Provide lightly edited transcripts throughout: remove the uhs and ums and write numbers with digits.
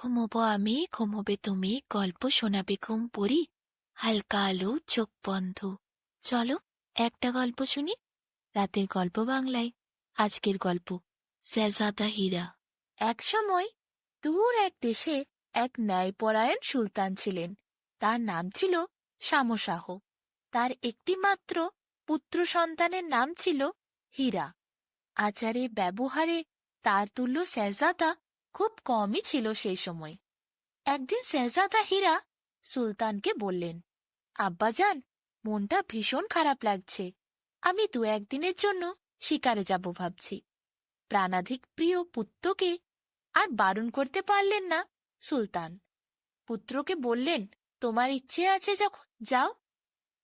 ঘুমোবো আমি, ঘুমোবে তুমি, গল্প শোনাবে ঘুম পড়ি, হালকা আলো চোখ বন্ধ। চলো একটা গল্প শুনি, রাতের গল্প বাংলায়। আজকের গল্প শেহজাদা হীরা। এক সময় দূর এক দেশে এক ন্যায়পরায়ণ সুলতান ছিলেন। তার নাম ছিল শামশাহ। তার একটি মাত্র পুত্র সন্তানের নাম ছিল হীরা। আচারে ব্যবহারে তার তুল্য শেহজাদা খুব কমই ছিল সেই সময়। একদিন শেহজাদা হীরা সুলতানকে বললেন, আব্বাজান, মনটা ভীষণ খারাপ লাগছে। আমি দু একদিনের জন্য শিকারে যাব ভাবছি। প্রাণাধিক প্রিয় পুত্রকে আর বারণ করতে পারলেন না সুলতান। পুত্রকে বললেন, তোমার ইচ্ছে আছে যখন যাও।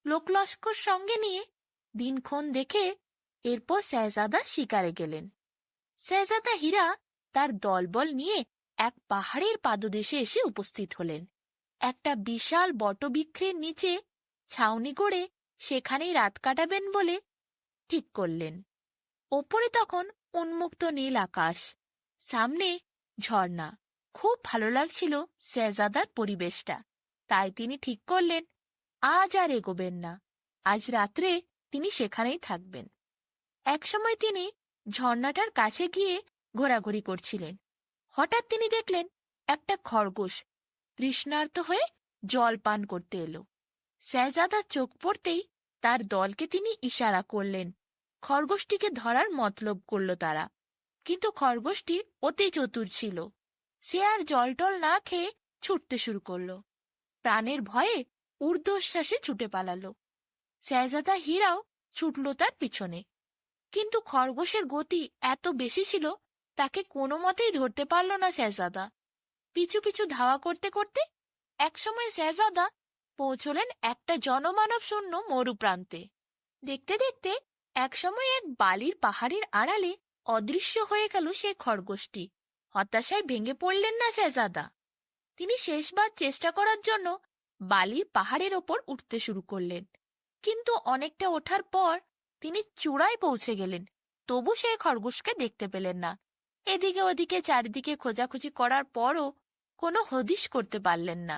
লোকলস্কর সঙ্গে নিয়ে দিনক্ষণ দেখে এরপর শেহজাদা শিকারে গেলেন। শেহজাদা হীরা তার দলবল নিয়ে এক পাহাড়ের পাদদেশে এসে উপস্থিত হলেন। একটা বিশাল বটবৃক্ষের নিচে ছাউনি করে সেখানেই রাত কাটাবেন বলে ঠিক করলেন। ওপরে তখন উন্মুক্ত নীল আকাশ, সামনে ঝর্ণা। খুব ভালো লাগছিল শেহজাদার পরিবেশটা। তাই তিনি ঠিক করলেন আজ আর এগোবেন না, আজ রাত্রে তিনি সেখানেই থাকবেন। একসময় তিনি ঝর্ণাটার কাছে গিয়ে ঘোরাঘুরি করছিলেন। হঠাৎ তিনি দেখলেন একটা খরগোশ তৃষ্ণার্ত হয়ে জল পান করতে এলো। শেহজাদার চোখ পড়তেই তার দলকে তিনি ইশারা করলেন। খরগোশটিকে ধরার মতলব করল তারা, কিন্তু খরগোশটি অতি চতুর ছিল। সে আর জলটল না খেয়ে ছুটতে শুরু করল। প্রাণের ভয়ে ঊর্ধ্বশ্বাসে ছুটে পালালো। শেহজাদা হীরাও ছুটল তার পিছনে, কিন্তু খরগোশের গতি এত বেশি ছিল তাকে কোনো মতেই ধরতে পারল না শেহজাদা। পিছু পিছু ধাওয়া করতে করতে একসময় শেহজাদা পৌঁছলেন একটা জনমানব শূন্য মরুপ্রান্তে। দেখতে দেখতে একসময় এক বালির পাহাড়ের আড়ালে অদৃশ্য হয়ে গেল সেই খরগোশটি। হতাশায় ভেঙে পড়লেন না শেহজাদা। তিনি শেষবার চেষ্টা করার জন্য বালির পাহাড়ের ওপর উঠতে শুরু করলেন, কিন্তু অনেকটা ওঠার পর তিনি চূড়ায় পৌঁছে গেলেন। তবু সেই খরগোশকে দেখতে পেলেন না। এদিকে ওদিকে চারিদিকে খোঁজাখুঁজি করার পরও কোনো হদিশ করতে পারলেন না।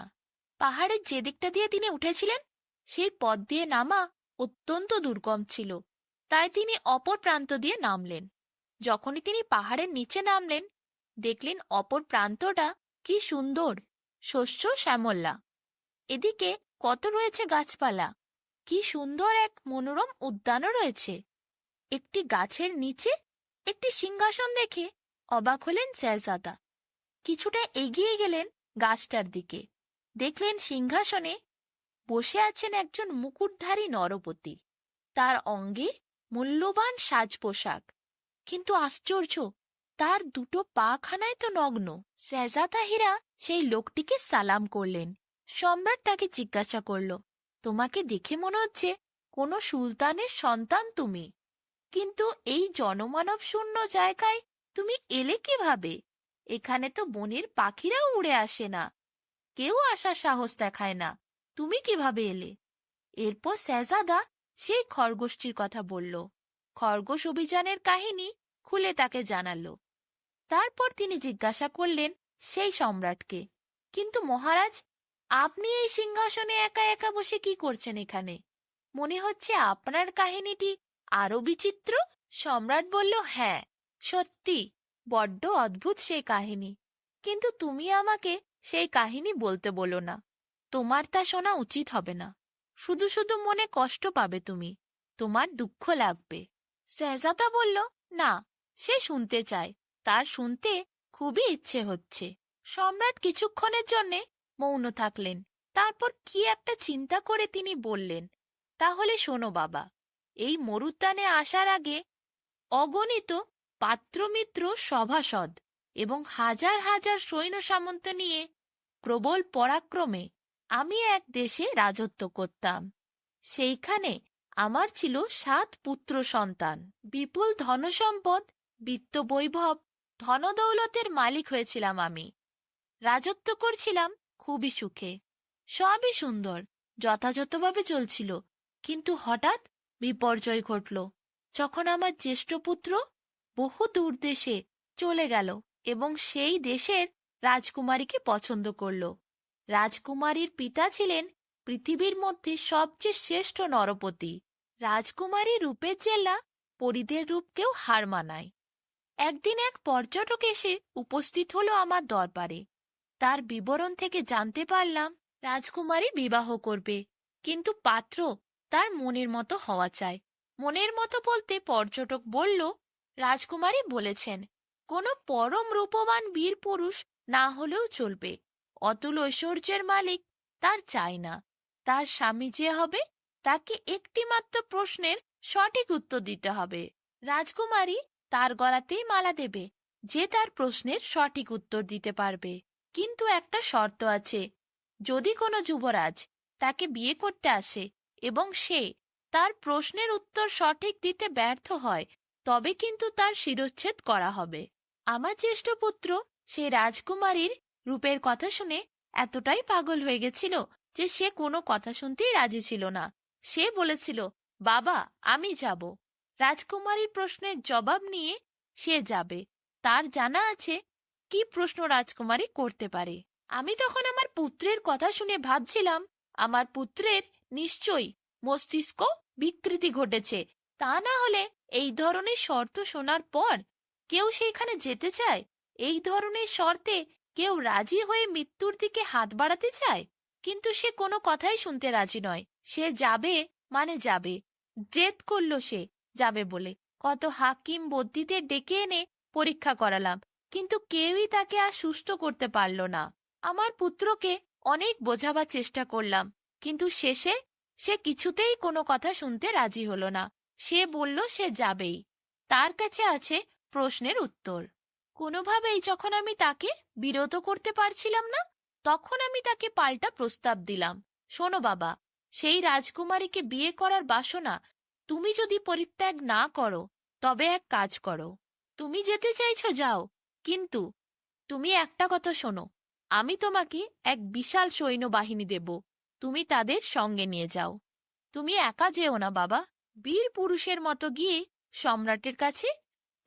পাহাড়ের যে দিকটা দিয়ে তিনি উঠেছিলেন সেই পথ দিয়ে নামা অত্যন্ত দুর্গম ছিল, তাই তিনি অপর প্রান্ত দিয়ে নামলেন। যখনই তিনি পাহাড়ের নিচে নামলেন, দেখলেন অপর প্রান্তটা কি সুন্দর, শস্য শ্যামলা। এদিকে কত রয়েছে গাছপালা, কি সুন্দর এক মনোরম উদ্যানও রয়েছে। একটি গাছের নিচে একটি সিংহাসন দেখে অবাক হলেন শেহজাদা। কিছুটা এগিয়ে গেলেন গাছটার দিকে, দেখলেন সিংহাসনে বসে আছেন একজন মুকুটধারী নরপতি। তার অঙ্গে মূল্যবান সাজ পোশাক, কিন্তু আশ্চর্য, তার দুটো পা খানায় তো নগ্ন। শেহজাদা হীরা সেই লোকটিকে সালাম করলেন। সম্রাট তাকে জিজ্ঞাসা করল, তোমাকে দেখে মনে হচ্ছে কোনো সুলতানের সন্তান তুমি, কিন্তু এই জনমানব শূন্য জায়গায় তুমি এলে কিভাবে? এখানে তো বনের পাখিরাও উড়ে আসে না, কেউ আসার সাহস দেখায় না, তুমি কিভাবে এলে? এরপর শেহজাদা সেই খরগোশটির কথা বলল। খরগোশ অভিযানের কাহিনী খুলে তাকে জানালো। তারপর তিনি জিজ্ঞাসা করলেন সেই সম্রাটকে, কিন্তু মহারাজ, আপনি এই সিংহাসনে একা একা বসে কি করছেন এখানে? মনে হচ্ছে আপনার কাহিনীটি আরো বিচিত্র। সম্রাট বলল, হ্যাঁ সত্যি, বড্ড অদ্ভুত সেই কাহিনী, কিন্তু তুমি আমাকে সেই কাহিনী বলতে বলো না। তোমার তা শোনা উচিত হবে না। শুধু শুধু মনে কষ্ট পাবে তুমি, তোমার দুঃখ লাগবে। শেহজাদা বলল, না, সে শুনতে চায়, তার শুনতে খুবই ইচ্ছে হচ্ছে। সম্রাট কিছুক্ষণের জন্যে মৌন থাকলেন। তারপর কি একটা চিন্তা করে তিনি বললেন, তাহলে শোনো বাবা, এই মরুদ্যানে আসার আগে অগণিত পাত্রমিত্র সভাসদ এবং হাজার হাজার সৈন্য সামন্ত নিয়ে প্রবল পরাক্রমে আমি এক দেশে রাজত্ব করতাম। সেইখানে আমার ছিল 7 পুত্র সন্তান। বিপুল ধনসম্পদ, বিত্তবৈভব, ধনদৌলতের মালিক হয়েছিলাম আমি। রাজত্ব করছিলাম খুবই সুখে, সবই সুন্দর, যথাযথভাবে চলছিল। কিন্তু হঠাৎ বিপর্যয় ঘটল, যখন আমার জ্যেষ্ঠ পুত্র বহু দূর দেশে চলে গেল এবং সেই দেশের রাজকুমারীকে পছন্দ করল। রাজকুমারীর পিতা ছিলেন পৃথিবীর মধ্যে সবচেয়ে শ্রেষ্ঠ নরপতি। রাজকুমারী রূপের জেলা পরীদের রূপকেও হার মানায়। একদিন এক পর্যটক এসে উপস্থিত হলো আমার দরবারে। তার বিবরণ থেকে জানতে পারলাম রাজকুমারী বিবাহ করবে, কিন্তু পাত্র তার মনের মতো হওয়া চাই। মনের মতো বলতে পর্যটক বলল, রাজকুমারী বলেছেন কোনো পরম রূপবান বীর পুরুষ না হলেও চলবে, অতুল ঐশ্বর্যের মালিক তার চাই না। তার স্বামী যে হবে তাকে একটি মাত্র প্রশ্নের সঠিক উত্তর দিতে হবে। রাজকুমারী তার গলাতেই মালা দেবে যে তার প্রশ্নের সঠিক উত্তর দিতে পারবে। কিন্তু একটা শর্ত আছে, যদি কোনো যুবরাজ তাকে বিয়ে করতে আসে এবং সে তার প্রশ্নের উত্তর সঠিক দিতে ব্যর্থ হয়, তবে কিন্তু তার শিরচ্ছেদ করা হবে। আমার জ্যেষ্ঠ পুত্র সে রাজকুমারীর রূপের কথা শুনে এতটাই পাগল হয়ে গেছিল যে সে কোনো কথা শুনতেই রাজি ছিল না। সে বলেছিল, বাবা আমি যাব। রাজকুমারীর প্রশ্নের জবাব নিয়ে সে যাবে। তার জানা আছে কি প্রশ্ন রাজকুমারী করতে পারে। আমি তখন আমার পুত্রের কথা শুনে ভাবছিলাম, আমার পুত্রের নিশ্চয়ই মস্তিষ্ক বিকৃতি ঘটেছে, তা না হলে এই ধরনের শর্ত শোনার পর কেউ সেখানে যেতে চায়? এই ধরনের শর্তে কেউ রাজি হয়ে মৃত্যুর দিকে হাত বাড়াতে চায়? কিন্তু সে কোনো কথাই শুনতে রাজি নয়। সে যাবে মানে যাবে। জেদ করল সে যাবে বলে। কত হাকিম বদ্যিদের ডেকে এনে পরীক্ষা করালাম, কিন্তু কেউই তাকে আর সুস্থ করতে পারল না। আমার পুত্রকে অনেক বোঝাবার চেষ্টা করলাম, কিন্তু শেষে সে কিছুতেই কোনো কথা শুনতে রাজি হলো না। সে বলল সে যাবেই, তার কাছে আছে প্রশ্নের উত্তর। কোনোভাবেই যখন আমি তাকে বিরত করতে পারছিলাম না, তখন আমি তাকে পাল্টা প্রস্তাব দিলাম, শোনো বাবা, সেই রাজকুমারীকে বিয়ে করার বাসনা তুমি যদি পরিত্যাগ না করো, তবে এক কাজ করো, তুমি যেতে চাইছো যাও, কিন্তু তুমি একটা কথা শোনো, আমি তোমাকে এক বিশাল সৈন্যবাহিনী দেব, তুমি তাদের সঙ্গে নিয়ে যাও। তুমি একা যেও না বাবা, বীর পুরুষের মতো গিয়ে সম্রাটের কাছে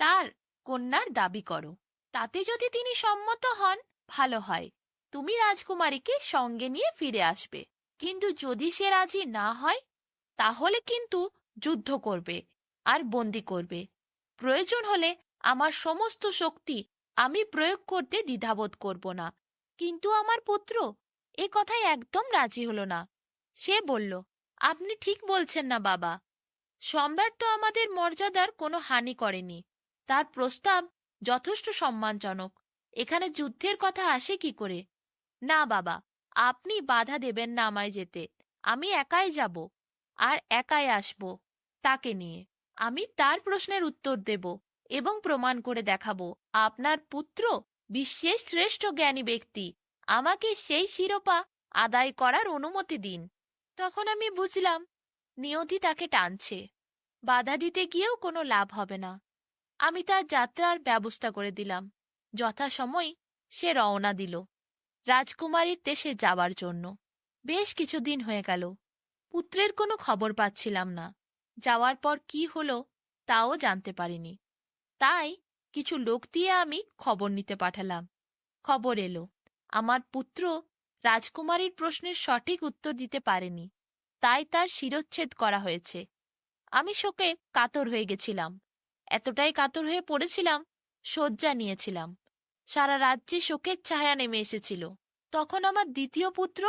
তার কন্যার দাবি করো। তাতে যদি তিনি সম্মত হন ভালো হয়, তুমি রাজকুমারীকে সঙ্গে নিয়ে ফিরে আসবে। কিন্তু যদি সে রাজি না হয়, তাহলে কিন্তু যুদ্ধ করবে আর বন্দি করবে। প্রয়োজন হলে আমার সমস্ত শক্তি আমি প্রয়োগ করতে দ্বিধাবোধ করব না। কিন্তু আমার পুত্র এ কথায় একদম রাজি হলো না। সে বলল, আপনি ঠিক বলছেন না বাবা, সম্রাট তো আমাদের মর্যাদার কোনো হানি করেনি। তার প্রস্তাব যথেষ্ট সম্মানজনক। এখানে যুদ্ধের কথা আসে কি করে? না বাবা, আপনি বাধা দেবেন না আমায় যেতে। আমি একাই যাব আর একাই আসব তাকে নিয়ে। আমি তার প্রশ্নের উত্তর দেব এবং প্রমাণ করে দেখাবো আপনার পুত্র বিশ্বের শ্রেষ্ঠ জ্ঞানী ব্যক্তি। আমাকে সেই শিরোপা আদায় করার অনুমতি দিন। তখন আমি বুঝলাম নিয়তি তাকে টানছে। বাধা দিতে গিয়েও কোনো লাভ হবে না। আমি তার যাত্রার ব্যবস্থা করে দিলাম। যথাসময় সে রওনা দিল রাজকুমারীর দেশে যাবার জন্য। বেশ কিছুদিন হয়ে গেল, পুত্রের কোনো খবর পাচ্ছিলাম না। যাওয়ার পর কি হলো তাও জানতে পারিনি। তাই কিছু লোক দিয়ে আমি খবর নিতে পাঠালাম। খবর এলো আমার পুত্র রাজকুমারীর প্রশ্নের সঠিক উত্তর দিতে পারেনি, তাই তার শিরচ্ছেদ করা হয়েছে। আমি শোকে কাতর হয়ে গেছিলাম, এতটাই কাতর হয়ে পড়েছিলাম শয্যা নিয়েছিলাম। সারা রাজ্যে শোকের ছায়া নেমে এসেছিল। তখন আমার দ্বিতীয় পুত্র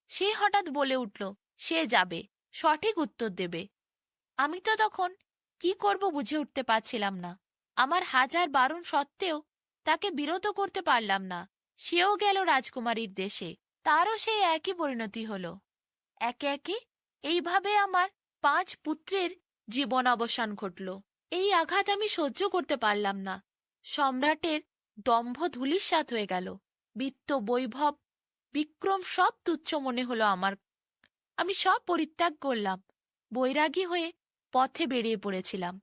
সে হঠাৎ বলে উঠল সে যাবে, সঠিক উত্তর দেবে। আমি তো তখন কি করব বুঝে উঠতে পারছিলাম না। আমার হাজার বারণ সত্ত্বেও তাকে বিরত করতে পারলাম না। সেও গেল রাজকুমারীর দেশে, তারও সেই একই পরিণতি হল। একে একে এইভাবে আমার 5 পুত্রের জীবন অবসান ঘটল। এই আঘাত আমি সহ্য করতে পারলাম না। সম্রাটের দম্ভ ধূলিসাৎ হয়ে গেল। বিত্ত বৈভব বিক্রম সব তুচ্ছ মনে হলো আমার। আমি সব পরিত্যাগ করলাম। বৈরাগী হয়ে পথে বেরিয়ে পড়েছিলাম।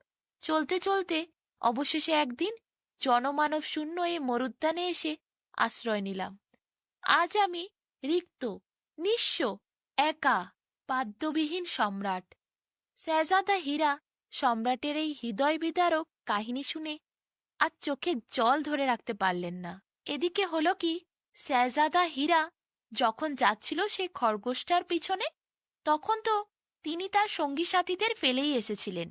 চলতে চলতে অবশেষে একদিন জনমানব শূন্য এই মরুদ্যানে এসে আশ্রয় নিলাম। আজ আমি রিক্ত, নিঃস্ব, একা, পাদ্যবিহীন সম্রাট। শেহজাদা হীরা সম্রাটের এই হৃদয় বিদারক কাহিনী শুনে আর চোখে জল ধরে রাখতে পারলেন না। এদিকে হলো কি, শেহজাদা হীরা যখন যাচ্ছিল সেই খরগোশটার পিছনে, তখন তো তিনি তার সঙ্গী সাথীদের ফেলেই এসেছিলেন।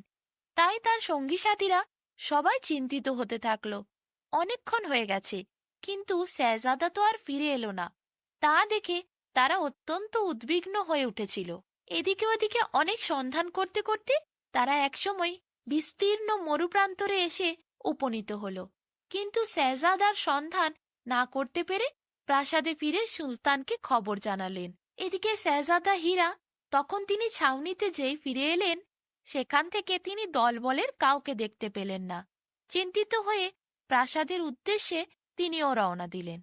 তাই তার সঙ্গী সাথীরা সবাই চিন্তিত হতে থাকলো। অনেকক্ষণ হয়ে গেছে, কিন্তু শেহজাদা তো আর ফিরে এলো না। তা দেখে তারা অত্যন্ত উদ্বিগ্ন হয়ে উঠেছিল। এদিকে ওদিকে অনেক সন্ধান করতে করতে তারা একসময় বিস্তীর্ণ মরুপ্রান্তরে এসে উপনীত হলো। কিন্তু শেহজাদার সন্ধান না করতে পেরে প্রাসাদে ফিরে সুলতানকে খবর জানালেন। এদিকে শেহজাদা হীরা তখন তিনি ছাউনিতে যেই ফিরে এলেন, সেখান থেকে তিনি দলবলের কাউকে দেখতে পেলেন না। চিন্তিত হয়ে প্রাসাদের উদ্দেশ্যে তিনিও রওনা দিলেন।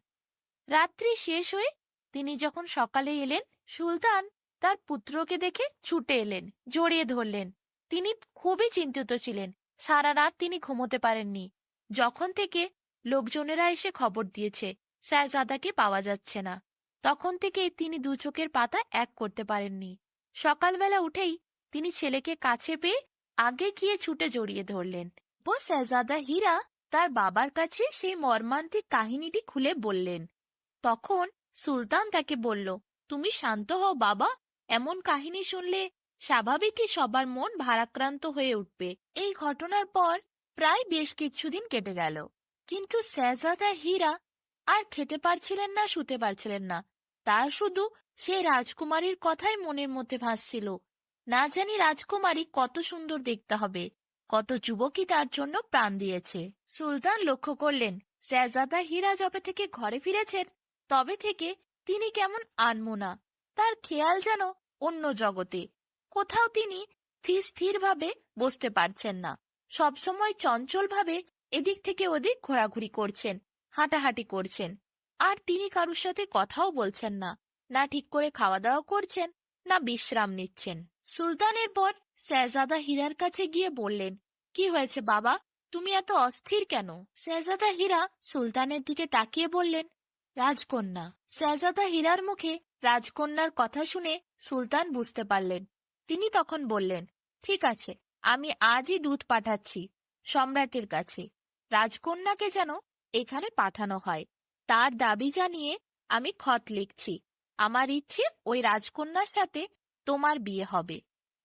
রাত্রি শেষ হয়ে তিনি যখন সকালে এলেন, সুলতান তার পুত্রকে দেখে ছুটে এলেন, জড়িয়ে ধরলেন। তিনি খুবই চিন্তিত ছিলেন। সারা রাত তিনি ঘুমোতে পারেননি। যখন থেকে লোকজনেরা এসে খবর দিয়েছে শাহজাদাকে পাওয়া যাচ্ছে না, তখন থেকে তিনি দু চোখের পাতা এক করতে পারেননি। সকালবেলা উঠেই তিনি ছেলেকে কাছে পেয়ে আগে গিয়ে ছুটে জড়িয়ে ধরলেন। ও শাহজাদা হীরা তার বাবার কাছে সেই মর্মান্তিক কাহিনীটি খুলে বললেন। তখন সুলতান তাকে বলল, তুমি শান্ত হও বাবা, এমন কাহিনী শুনলে স্বাভাবিকই সবার মন ভারাক্রান্ত হয়ে উঠবে। এই ঘটনার পর প্রায় বেশ কিছুদিন কেটে গেল, কিন্তু শেহজাদা হীরা আর খেতে পারছিলেন না, শুতে পারছিলেন না। তার শুধু সেই রাজকুমারীর কথাই মনের মধ্যে ভাসছিল। না জানি রাজকুমারী কত সুন্দর দেখতে হবে, কত যুবকই তার জন্য প্রাণ দিয়েছে। সুলতান লক্ষ্য করলেন শেহজাদা হীরা যবে থেকে ঘরে ফিরেছেন, তবে থেকে তিনি কেমন আনমনা। তার খেয়াল যেন অন্য জগতে। কোথাও তিনি স্থিরভাবে বসতে পারছেন না। সবসময় চঞ্চলভাবে এদিক থেকে ওদিক ঘোরাঘুরি করছেন, হাঁটাহাঁটি করছেন। আর তিনি কারুর সাথে কথাও বলছেন না, না ঠিক করে খাওয়া দাওয়া করছেন, না বিশ্রাম নিচ্ছেন। সুলতানের পর শেহজাদা হীরার কাছে গিয়ে বললেন, কি হয়েছে বাবা, তুমি এত অস্থির কেন? শেহজাদা হীরা সুলতানের দিকে তাকিয়ে বললেন, রাজকন্যা। শেহজাদা হীরার মুখে রাজকন্যার কথা শুনে সুলতান বুঝতে পারলেন। তিনি তখন বললেন, ঠিক আছে, আমি আজই দূত পাঠাচ্ছি সম্রাটের কাছে। রাজকন্যাকে যেন এখানে পাঠানো হয়। তার দাবি জানিয়ে আমি খত লিখছি। আমার ইচ্ছে ওই রাজকন্যার সাথে তোমার বিয়ে হবে,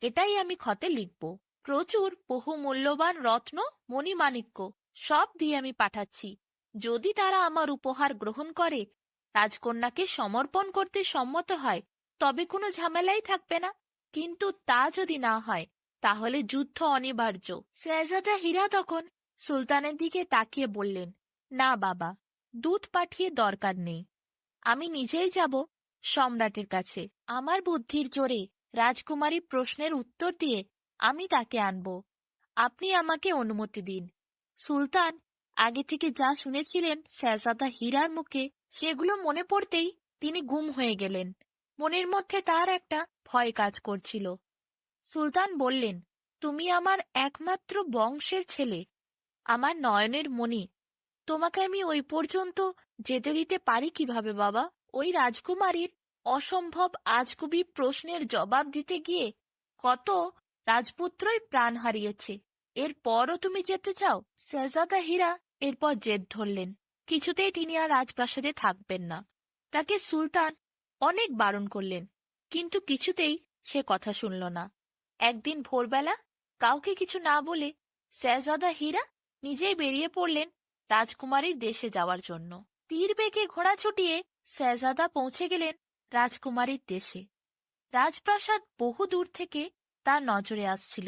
এটাই আমি খতে লিখব। প্রচুর বহু মূল্যবান রত্ন, মণিমাণিক্য সব দিয়ে আমি পাঠাচ্ছি। যদি তারা আমার উপহার গ্রহণ করে, রাজকন্যাকে সমর্পণ করতে সম্মত হয়, তবে কোনো ঝামেলাই থাকবে না। কিন্তু তা যদি না হয়, তাহলে যুদ্ধ অনিবার্য। শেহজাদা হীরা তখন সুলতানের দিকে তাকিয়ে বললেন, না বাবা, দূত পাঠিয়ে দরকার নেই। আমি নিজেই যাব সম্রাটের কাছে। আমার বুদ্ধির জোরে রাজকুমারী প্রশ্নের উত্তর দিয়ে আমি তাকে আনব। আপনি আমাকে অনুমতি দিন। সুলতান আগে থেকে যা শুনেছিলেন শেহজাদা হীরার মুখে, সেগুলো মনে পড়তেই তিনি গুম হয়ে গেলেন। মনের মধ্যে তার একটা ভয় কাজ করছিল। সুলতান বললেন, তুমি আমার একমাত্র বংশের ছেলে, আমার নয়নের মণি। তোমাকে আমি ওই পর্যন্ত যেতে দিতে পারি কিভাবে বাবা? ওই রাজকুমারীর অসম্ভব আজগুবি প্রশ্নের জবাব দিতে গিয়ে কত রাজপুত্রই প্রাণ হারিয়েছে, এরপরও তুমি যেতে চাও? শেহজাদা হীরা এরপর জেদ ধরলেন। কিছুতেই তিনি আর রাজপ্রাসাদে থাকবেন না। তাকে সুলতান অনেক বারণ করলেন, কিন্তু কিছুতেই সে কথা শুনল না। একদিন ভোরবেলা কাউকে কিছু না বলে শেহজাদা হীরা নিজেই বেরিয়ে পড়লেন রাজকুমারীর দেশে যাওয়ার জন্য। তীর বেগে ঘোড়া ছুটিয়ে শেহজাদা পৌঁছে গেলেন রাজকুমারীর দেশে। রাজপ্রাসাদ বহু দূর থেকে তার নজরে আসছিল।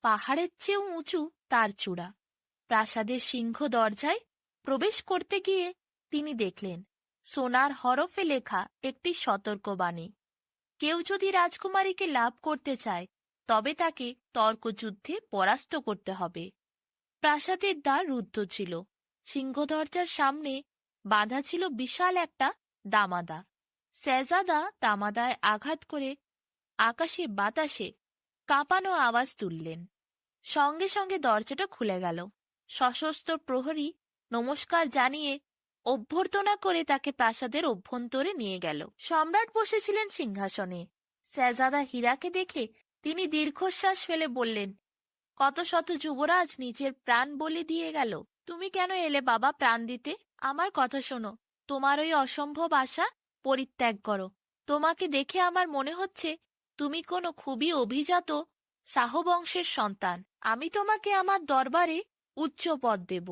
পাহাড়ের চেয়েও উঁচু তার চূড়া। প্রাসাদের সিংহ দরজায় প্রবেশ করতে গিয়ে তিনি দেখলেন সোনার হরফে লেখা একটি সতর্কবাণী। কেউ যদি রাজকুমারীকে লাভ করতে চায়, তবে তাকে তর্কযুদ্ধে পরাস্ত করতে হবে। প্রাসাদের দ্বার রুদ্ধ ছিল। সিংহদরজার সামনে বাঁধা ছিল বিশাল একটা দামাদা। শেহজাদা দামাদায় আঘাত করে আকাশে বাতাসে কাঁপানো আওয়াজ তুললেন। সঙ্গে সঙ্গে দরজাটা খুলে গেল। সশস্ত্র প্রহরী নমস্কার জানিয়ে অভ্যর্থনা করে তাকে প্রাসাদের অভ্যন্তরে নিয়ে গেল। সম্রাট বসেছিলেন সিংহাসনে। শেহজাদা হীরাকে দেখে তিনি দীর্ঘশ্বাস ফেলে বললেন, কত শত যুবরাজ নিজের প্রাণ বলি দিয়ে গেল, তুমি কেন এলে বাবা প্রাণ দিতে? আমার কথা শোনো, তোমার ওই অসম্ভব আশা পরিত্যাগ করো। তোমাকে দেখে আমার মনে হচ্ছে তুমি কোনো খুবই অভিজাত শাহবংশের সন্তান। আমি তোমাকে আমার দরবারে উচ্চ পদ দেব।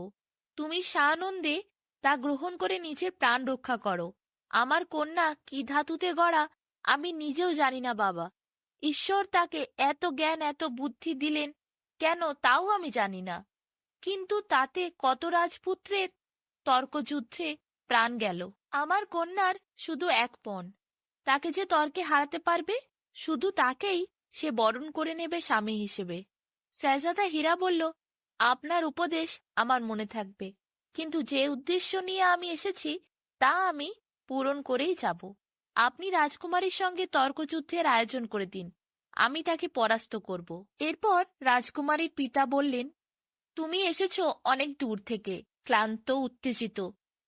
তুমি সানন্দে তা গ্রহণ করে নিজের প্রাণ রক্ষা করো। আমার কন্যা কি ধাতুতে গড়া আমি নিজেও জানি না বাবা। ঈশ্বর তাকে এত জ্ঞান এত বুদ্ধি দিলেন কেন তাও আমি জানি না, কিন্তু তাতে কত রাজপুত্রের তর্কযুদ্ধে প্রাণ গেল। আমার কন্যার শুধু এক পণ, তাকে যে তর্কে হারাতে পারবে শুধু তাকেই সে বরণ করে নেবে স্বামী হিসেবে। শেহজাদা হীরা বলল, আপনার উপদেশ আমার মনে থাকবে, কিন্তু যে উদ্দেশ্য নিয়ে আমি এসেছি তা আমি পূরণ করেই যাব। আপনি রাজকুমারীর সঙ্গে তর্কযুদ্ধের আয়োজন করে দিন, আমি তাকে পরাস্ত করব। এরপর রাজকুমারীর পিতা বললেন, তুমি এসেছো অনেক দূর থেকে, ক্লান্ত উত্তেজিত।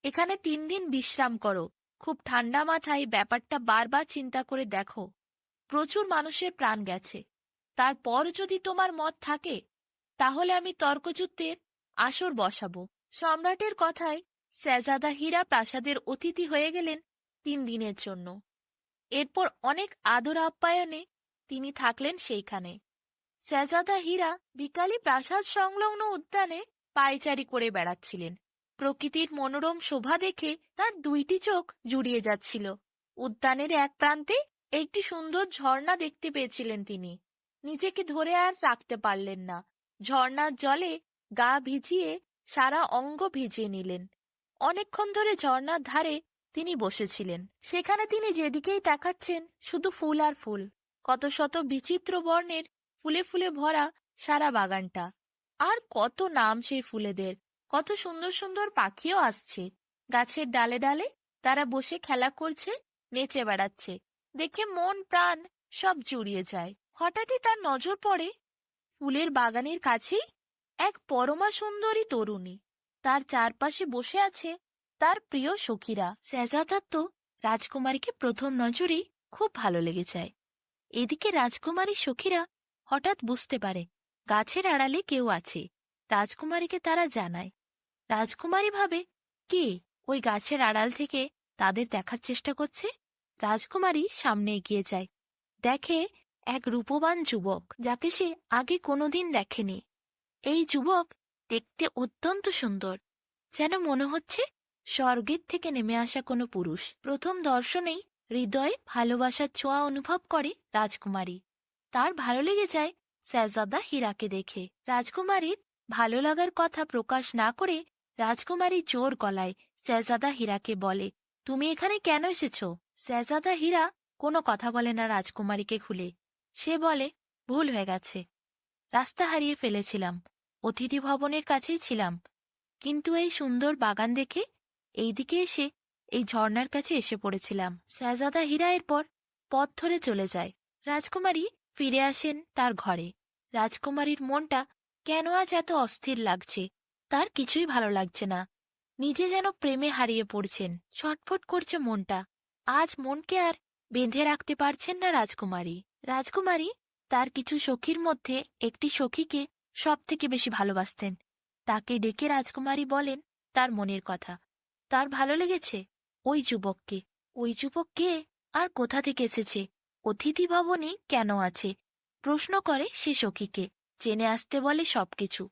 এখানে 3 দিন বিশ্রাম করো। খুব ঠান্ডা মাথায় ব্যাপারটা বারবার চিন্তা করে দেখো। প্রচুর মানুষের প্রাণ গেছে। তারপর যদি তোমার মত থাকে তাহলে আমি তর্কযুদ্ধের আসর বসাবো। সম্রাটের কথায় শেহজাদা হীরা প্রাসাদের অতিথি হয়ে গেলেন 3 দিনের জন্য। এরপর অনেক আদর আপ্যায়নে তিনি থাকলেন সেইখানে। শেহজাদা হীরা বিকালে প্রাসাদ সংলগ্ন উদ্যানে পায়চারি করে বেড়াচ্ছিলেন। প্রকৃতির মনোরম শোভা দেখে তার 2টি চোখ জুড়িয়ে যাচ্ছিল। উদ্যানের এক প্রান্তে একটি সুন্দর ঝর্ণা দেখতে পেয়েছিলেন তিনি। নিজেকে ধরে আর রাখতে পারলেন না। ঝর্ণার জলে গা ভিজিয়ে সারা অঙ্গ ভিজিয়ে নিলেন। অনেকক্ষণ ধরে ঝর্ণার ধারে তিনি বসেছিলেন। সেখানে তিনি যেদিকেই তাকাচ্ছেন শুধু ফুল আর ফুল। কত শত বিচিত্র বর্ণের ফুলে ফুলে ভরা সারা বাগানটা। আর কত নাম সেই ফুলেদের। কত সুন্দর সুন্দর পাখিও আসছে। গাছের ডালে ডালে তারা বসে খেলা করছে, নেচে বেড়াচ্ছে। দেখে মন প্রাণ সব জুড়িয়ে যায়। হঠাৎই তার নজর পড়ে ফুলের বাগানের কাছেই এক পরমা সুন্দরী তরুণী। তার চারপাশে বসে আছে তার প্রিয় সখীরা। শেহজাদার তো রাজকুমারীকে প্রথম নজরেই খুব ভালো লেগে যায়। এদিকে রাজকুমারীর সখীরা হঠাৎ বুঝতে পারে গাছের আড়ালে কেউ আছে। রাজকুমারীকে তারা জানায়। রাজকুমারী ভাবে, কে ওই গাছের আড়াল থেকে তাদের দেখার চেষ্টা করছে? রাজকুমারী সামনে এগিয়ে যায়। দেখে এক রূপবান যুবক, যাকে সে আগে কোনোদিন দেখেনি। এই যুবক দেখতে অত্যন্ত সুন্দর, যেন মনে হচ্ছে স্বর্গের থেকে নেমে আসা কোনো পুরুষ। প্রথম দর্শনেই হৃদয়ে ভালোবাসার ছোঁয়া অনুভব করে রাজকুমারী। তার ভালো লেগে যায় শেহজাদা হীরাকে দেখে। রাজকুমারীর ভালো লাগার কথা প্রকাশ না করে রাজকুমারী জোর গলায় শেহজাদা হীরাকে বলে, তুমি এখানে কেন এসেছ? শেহজাদা হীরা কোনো কথা বলে না রাজকুমারীকে খুলে। সে বলে, ভুল হয়ে গেছে, রাস্তা হারিয়ে ফেলেছিলাম, অতিথি ভবনের কাছেই ছিলাম, কিন্তু এই সুন্দর বাগান দেখে এইদিকে এসে এই ঝর্ণার কাছে এসে পড়েছিলাম। শেহজাদা হীরা এরপর পথ ধরে চলে যায়। রাজকুমারী ফিরে আসেন তার ঘরে। রাজকুমারীর মনটা কেন আজ এত অস্থির লাগছে। তার কিছুই ভালো লাগছে না। নিজে যেন প্রেমে হারিয়ে পড়ছেন। ছটফট করছে মনটা। আজ মনকে আর বেঁধে রাখতে পারছেন না রাজকুমারী। রাজকুমারী তার কিছু সখীর মধ্যে একটি সখীকে সব থেকে বেশি ভালোবাসতেন। তাকে ডেকে রাজকুমারী বলেন তার মনের কথা। তার ভালো লেগেছে ওই যুবককে। ওই যুবক কে আর কোথা থেকে এসেছে, অতিথি ভবনে কেন আছে, প্রশ্ন করে সে সখীকে। জেনে আসতে বলে সবকিছু।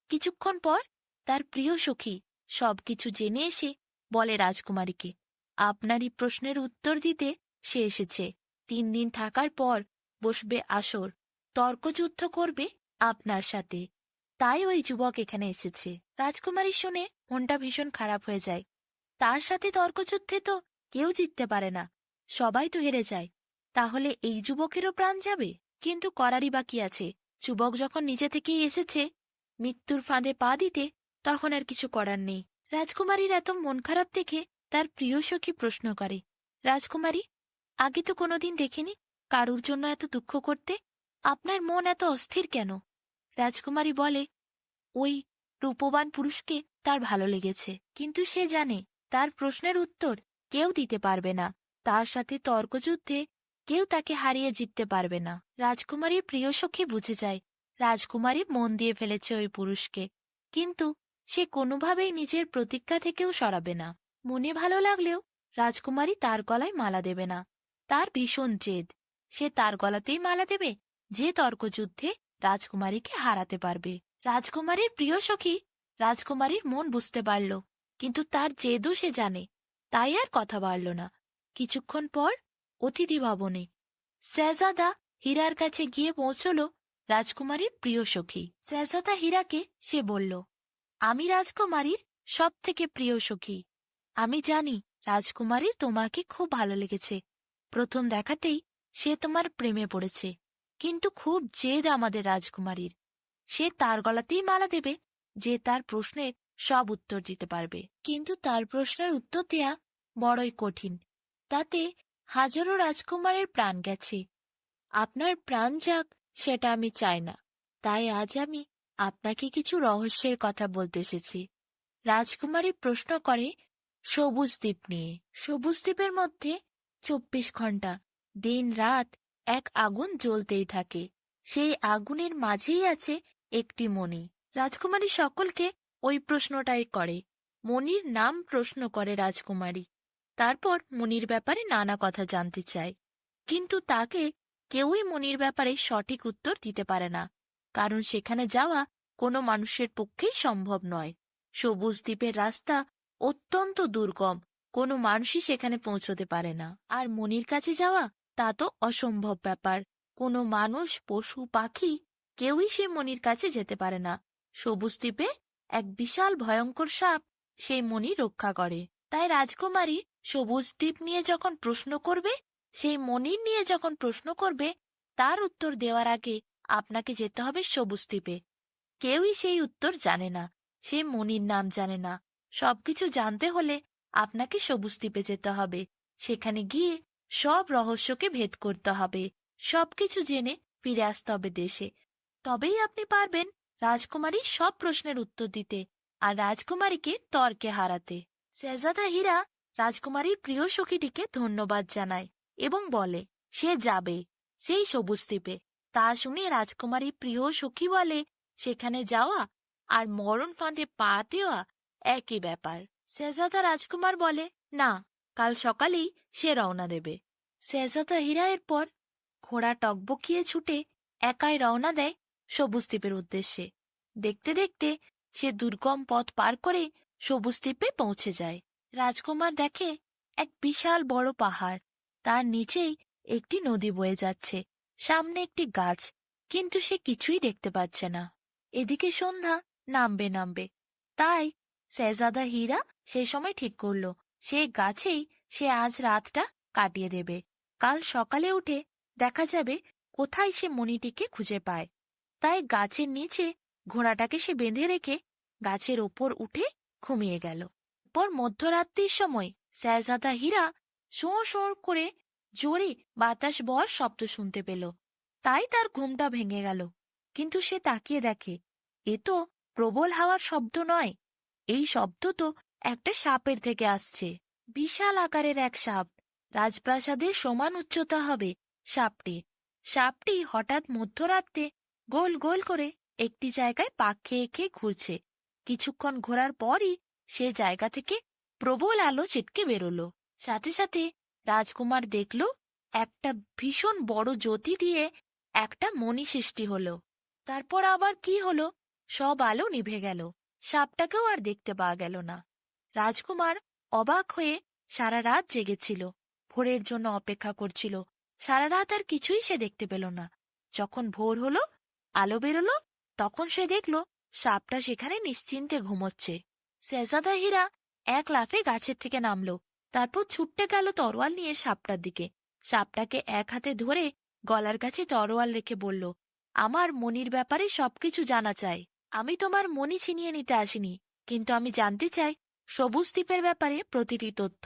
কিছুক্ষণ পর তার প্রিয় সখী সবকিছু জেনে এসে বলে রাজকুমারীকে, আপনারই প্রশ্নের উত্তর দিতে সে এসেছে। 3 দিন থাকার পর বসবে আসর, তর্কযুদ্ধ করবে আপনার সাথে। তাই ওই যুবক এখানে এসেছে। রাজকুমারী শুনে মনটা ভীষণ খারাপ হয়ে যায়। তার সাথে তর্কযুদ্ধে তো কেউ জিততে পারে না, সবাই তো হেরে যায়। তাহলে এই যুবকেরও প্রাণ যাবে? কিন্তু করারই বা কি আছে? যুবক যখন নিজে থেকেই এসেছে মৃত্যুর ফাঁদে পা দিতে, তখন আর কিছু করার নেই। রাজকুমারীর এত মন খারাপ দেখে তার প্রিয় সখী প্রশ্ন করে, রাজকুমারী, আগে তো কোনোদিন দেখিনি কারুর জন্য এত দুঃখ করতে। আপনার মন এত অস্থির কেন? রাজকুমারী বলে, ওই রূপবান পুরুষকে তার ভালো লেগেছে, কিন্তু সে জানে তার প্রশ্নের উত্তর কেউ দিতে পারবে না। তার সাথে তর্কযুদ্ধে কেউ তাকে হারিয়ে জিততে পারবে না। রাজকুমারীর প্রিয় সখী বুঝে যায় রাজকুমারী মন দিয়ে ফেলেছে ওই পুরুষকে, কিন্তু সে কোনোভাবেই নিজের প্রতিজ্ঞা থেকেও সরাবে না। মনে ভালো লাগলেও রাজকুমারী তার গলায় মালা দেবে না। তার ভীষণ জেদ। সে তার গলাতেই মালা দেবে যে তর্কযুদ্ধে রাজকুমারীকে হারাতে পারবে। রাজকুমারীর প্রিয় সখী রাজকুমারীর মন বুঝতে পারল, কিন্তু তার জেদও সে জানে, তাই আর কথা বাড়ল না। কিছুক্ষণ পর অতিথি ভবনে শেহজাদা হীরার কাছে গিয়ে পৌঁছল রাজকুমারীর প্রিয় সখী। শেহজাদা হীরাকে সে বলল, আমি রাজকুমারীর সব থেকে প্রিয় সখী। আমি জানি রাজকুমারীর তোমাকে খুব ভালো লেগেছে। প্রথম দেখাতেই সে তোমার প্রেমে পড়েছে, কিন্তু খুব জেদ আমাদের রাজকুমারীর। সে তার গলাতেই মালা দেবে যে তার প্রশ্নের সব উত্তর দিতে পারবে। কিন্তু তার প্রশ্নের উত্তর দেয়া বড়ই কঠিন। তাতে হাজারো রাজকুমারের প্রাণ গেছে। আপনার প্রাণ যাক সেটা আমি চাই না, তাই আজ আমি আপনাকে কিছু রহস্যের কথা বলতে এসেছি। রাজকুমারী প্রশ্ন করে সবুজ দ্বীপ নিয়ে। সবুজ দ্বীপের মধ্যে 24 ঘন্টা দিন রাত এক আগুন জ্বলতেই থাকে। সেই আগুনের মাঝেই আছে একটি মণি। রাজকুমারী সকলকে ওই প্রশ্নটাই করে। মণির নাম প্রশ্ন করে রাজকুমারী। তারপর মণির ব্যাপারে নানা কথা জানতে চায়, কিন্তু তাকে কেউই মণির ব্যাপারে সঠিক উত্তর দিতে পারে না, কারণ সেখানে যাওয়া কোনো মানুষের পক্ষেই সম্ভব নয়। সবুজ দ্বীপের রাস্তা অত্যন্ত দুর্গম, কোনো মানুষই সেখানে পৌঁছতে পারে না। আর মণির কাছে যাওয়া তা তো অসম্ভব ব্যাপার। কোনো মানুষ, পশু, পাখি কেউই সে মণির কাছে যেতে পারে না। সবুজ দ্বীপে এক বিশাল ভয়ঙ্কর সাপ সেই মণি রক্ষা করে। তাই রাজকুমারী সবুজ দ্বীপ নিয়ে যখন প্রশ্ন করবে, সেই মণির নিয়ে যখন প্রশ্ন করবে, তার উত্তর দেওয়ার আগে আপনাকে যেতে হবে সবুজ দ্বীপে। কেউই সেই উত্তর জানে না, সে মণির নাম জানে না। সবকিছু জানতে হলে আপনাকে সবুজ দ্বীপে যেতে হবে। সেখানে গিয়ে সব রহস্যকে ভেদ করতে হবে, সবকিছু জেনে ফিরে আসতে হবে দেশে। তবেই আপনি পারবেন রাজকুমারীর সব প্রশ্নের উত্তর দিতে আর রাজকুমারীকে তর্কে হারাতে। শেহজাদা হীরা রাজকুমারীর প্রিয় সখীটিকে ধন্যবাদ জানায় এবং বলে সে যাবে সেই সবুজ দ্বীপে। তা শুনে রাজকুমারীর প্রিয় সখী বলে সেখানে যাওয়া আর মরণ ফাঁদে পা দেওয়া একই ব্যাপার। শেহজাদা রাজকুমার বলে না, কাল সকালেই সে রওনা দেবে। শেহজাদা হীরা এরপর ঘোড়া টকবকিয়ে ছুটে একাই রওনা দেয় সবুজ দ্বীপের উদ্দেশ্যে। দেখতে দেখতে সে দুর্গম পথ পার করে সবুজ দ্বীপে পৌঁছে যায়। রাজকুমার দেখে এক বিশাল বড় পাহাড়, তার নিচেই একটি নদী বয়ে যাচ্ছে, সামনে একটি গাছ, কিন্তু সে কিছুই দেখতে পাচ্ছে না। এদিকে সন্ধ্যা নামবে নামবে, তাই শেহজাদা হীরা সে সময় ঠিক করল সেই গাছেই সে আজ রাতটা কাটিয়ে দেবে। কাল সকালে উঠে দেখা যাবে কোথায় সে মণিটিকে খুঁজে পায়। তাই গাছের নিচে ঘোড়াটাকে সে বেঁধে রেখে গাছের ওপর উঠে ঘুমিয়ে গেল। পর মধ্যরাত্রির সময় শেহজাদা হীরা শোঁ শোঁ করে জোরে বাতাস বওয়ার শব্দ শুনতে পেল। তাই তার ঘুমটা ভেঙে গেল। কিন্তু সে তাকিয়ে দেখে এ তো প্রবল হাওয়ার শব্দ নয়, এই শব্দ তো একটা সাপের থেকে আসছে। বিশাল আকারের এক সাপ, রাজপ্রাসাদের সমান উচ্চতা হবে সাপটি। সাপটি হঠাৎ মধ্যরাত্রে গোল গোল করে একটি জায়গায় পাক খেয়ে খেয়ে ঘুরছে। কিছুক্ষণ ঘোরার পরই সে জায়গা থেকে প্রবল আলো ছিটকে বেরোল। সাথে সাথে রাজকুমার দেখল একটা ভীষণ বড় জ্যোতি দিয়ে একটা মণি সৃষ্টি হলো। তারপর আবার কি হলো, সব আলো নিভে গেল, সাপটাকেও আর দেখতে পাওয়া গেল না। রাজকুমার অবাক হয়ে সারা রাত জেগেছিল, ভোরের জন্য অপেক্ষা করছিল। সারা রাত আর কিছুই সে দেখতে পেল না। যখন ভোর হলো, আলো বেরোলো, তখন সে দেখল সাপটা সেখানে নিশ্চিন্তে ঘুমোচ্ছে। শেহজাদা হীরা এক লাফে গাছের থেকে নামলো, তারপর ছুটতে গেল তরোয়াল নিয়ে সাপটার দিকে। সাপটাকে এক হাতে ধরে গলার কাছে তরোয়াল রেখে বলল, আমার মণির ব্যাপারে সবকিছু জানা চাই। আমি তোমার মণি ছিনিয়ে নিতে আসিনি, কিন্তু আমি জানতে চাই সবুজ দ্বীপের ব্যাপারে প্রতিটি তথ্য,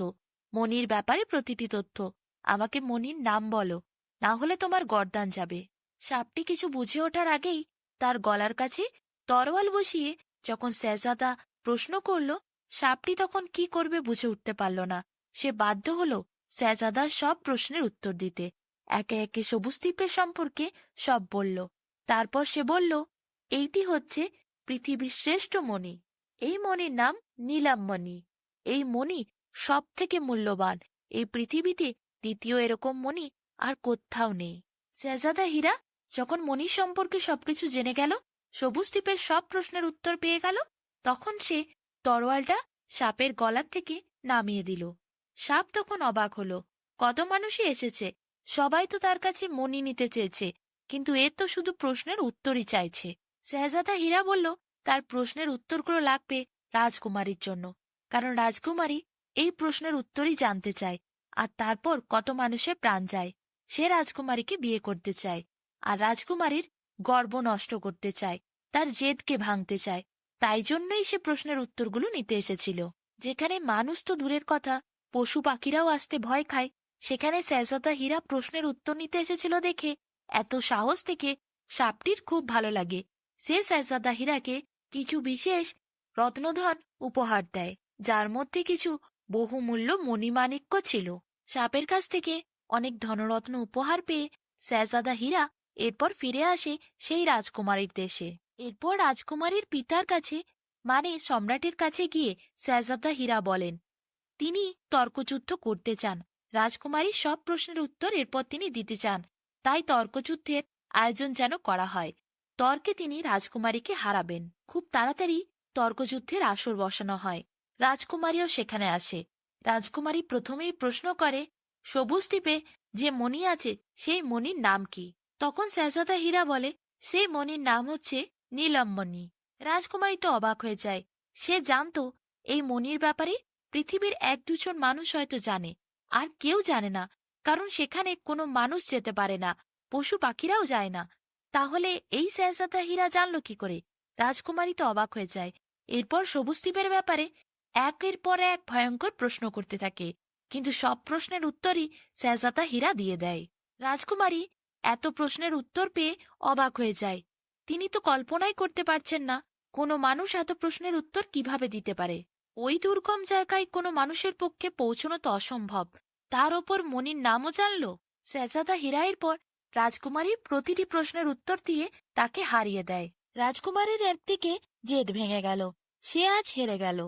মণির ব্যাপারে প্রতিটি তথ্য। আমাকে মণির নাম বলো, না হলে তোমার গর্দান যাবে। সাপটি কিছু বুঝে ওঠার আগেই তার গলার কাছে তরোয়াল বসিয়ে যখন শেহজাদা প্রশ্ন করল, সাপটি তখন কি করবে বুঝে উঠতে পারল না। সে বাধ্য হল শেহজাদার সব প্রশ্নের উত্তর দিতে। একে একে সবুজ দ্বীপের সম্পর্কে সব বলল। তারপর সে বলল, এইটি হচ্ছে পৃথিবীর শ্রেষ্ঠ মণি। এই মণির নাম নীলাম মণি। এই মণি সব থেকে মূল্যবান। এই পৃথিবীতে দ্বিতীয় এরকম মণি আর কোথাও নেই। শেহজাদা হীরা যখন মণির সম্পর্কে সবকিছু জেনে গেল, সবুজ দ্বীপের সব প্রশ্নের উত্তর পেয়ে গেল, তখন সে তরোয়ালটা সাপের গলার থেকে নামিয়ে দিল। সাপ তখন অবাক হলো, কত মানুষই এসেছে, সবাই তো তার কাছে মণি নিতে চেয়েছে, কিন্তু এ তো শুধু প্রশ্নের উত্তরই চাইছে। শেহজাদা হীরা বলল তার প্রশ্নের উত্তরগুলো লাগবে রাজকুমারীর জন্য, কারণ রাজকুমারী এই প্রশ্নের উত্তরই জানতে চায়। আর তারপর কত মানুষের প্রাণ যায়। সে রাজকুমারীকে বিয়ে করতে চায়, আর রাজকুমারীর গর্ব নষ্ট করতে চায়, তার জেদকে ভাঙতে চায়। তাই জন্যই সে প্রশ্নের উত্তরগুলো নিতে এসেছিল। যেখানে মানুষ তো দূরের কথা, পশু পাখিরাও আসতে ভয় খায়, সেখানে শেহজাদা হীরা প্রশ্নের উত্তর নিতে এসেছিল দেখে এত সাহস থেকে সাপটির খুব ভালো লাগে। সে শেহজাদা হীরাকে কিছু বিশেষ রত্নধন উপহার দেয়, যার মধ্যে কিছু বহুমূল্য মণিমাণিক্য ছিল। সাপের কাছ থেকে অনেক ধনরত্ন উপহার পেয়ে শেহজাদা হীরা এরপর ফিরে আসে সেই রাজকুমারীর দেশে। এরপর রাজকুমারীর পিতার কাছে মানে সম্রাটের কাছে গিয়ে শেহজাদা হীরা বলেন তিনি তর্কযুদ্ধ করতে চান। রাজকুমারীর সব প্রশ্নের উত্তর এরপর তিনি দিতে চান, তাই তর্কযুদ্ধের আয়োজন যেন করা হয়। তর্কে তিনি রাজকুমারীকে হারাবেন। খুব তাড়াতাড়ি তর্কযুদ্ধের আসর বসানো হয়। রাজকুমারীও সেখানে আসে। রাজকুমারী প্রথমেই প্রশ্ন করে, সবুজ দ্বীপে যে মণি আছে সেই মণির নাম কি? তখন শেহজাদা হীরা বলে সেই মণির নাম হচ্ছে নীলমণি। রাজকুমারী তো অবাক হয়ে যায়। সে জানতো এই মণির ব্যাপারে পৃথিবীর এক দুজন মানুষ হয়তো জানে, আর কেউ জানে না, কারণ সেখানে কোনো মানুষ যেতে পারে না, পশু পাখিরাও যায় না। তাহলে এই শেহজাদা হীরা জানলো কি করে? রাজকুমারী তো অবাক হয়ে যায়। এরপর সবুজ দ্বীপের ব্যাপারে একের পর এক ভয়ঙ্কর প্রশ্ন করতে থাকে, কিন্তু সব প্রশ্নের উত্তরই শেহজাদা হীরা দিয়ে দেয়। রাজকুমারী এত প্রশ্নের উত্তর পেয়ে অবাক হয়ে যায়। তিনি তো কল্পনাই করতে পারছেন না কোনো মানুষ এত প্রশ্নের উত্তর কিভাবে দিতে পারে। ওই দুর্গম জায়গায় কোনো মানুষের পক্ষে পৌঁছানো তো অসম্ভব, তার ওপর মণির নামও জানল। শেহজাদা হীরা এরপর রাজকুমারীর প্রতিটি প্রশ্নের উত্তর দিয়ে তাকে হারিয়ে দেয়। রাজকুমারীর একদিকে জেদ ভেঙে গেল, সে আজ হেরে গেল,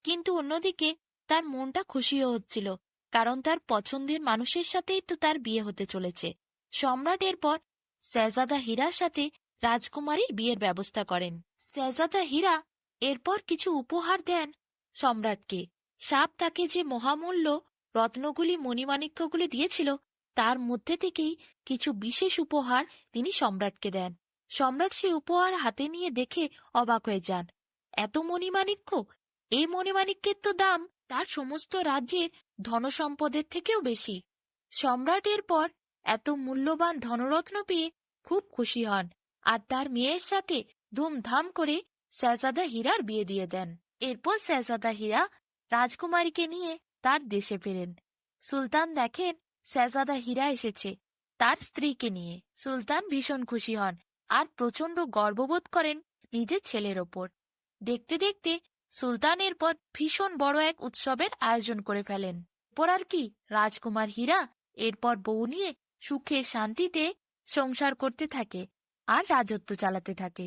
কিন্তু অন্যদিকে তার মনটা খুশিও হচ্ছিল, কারণ তার পছন্দের মানুষের সাথেই তো তার বিয়ে হতে চলেছে। সম্রাট এরপর শেহজাদা হীরার সাথে রাজকুমারীর বিয়ের ব্যবস্থা করেন। শেহজাদা হীরা এরপর কিছু উপহার দেন সম্রাটকে। সাপ তাকে যে মহামূল্য রত্নগুলি মণিমাণিক্যগুলি দিয়েছিল তার মধ্যে থেকেই কিছু বিশেষ উপহার তিনি সম্রাটকে দেন। সম্রাট সেই উপহার হাতে নিয়ে দেখে অবাক হয়ে যান। এত মণিমাণিক্য! এই মণিমাণিক্যের তো দাম তার সমস্ত রাজ্যের ধনসম্পদের থেকেও বেশি। সম্রাট এরপর এত মূল্যবান ধনরত্ন পেয়ে খুব খুশি হন, আর তার মেয়ের সাথে ধুমধাম করে শেহজাদা হীরার বিয়ে দিয়ে দেন। এরপর শেহজাদা হীরা রাজকুমারীকে নিয়ে তার দেশে ফেরেন। সুলতান দেখেন শেহজাদা হীরা এসেছে তার স্ত্রীকে নিয়ে। সুলতান ভীষণ খুশি হন আর প্রচন্ড গর্ববোধ করেন নিজের ছেলের ওপর। দেখতে দেখতে সুলতান এরপর ভীষণ বড় এক উৎসবের আয়োজন করে ফেলেন। এরপর আর কি, রাজকুমার হীরা এরপর বউ নিয়ে সুখে শান্তিতে সংসার করতে থাকে আর রাজত্ব চালাতে থাকে।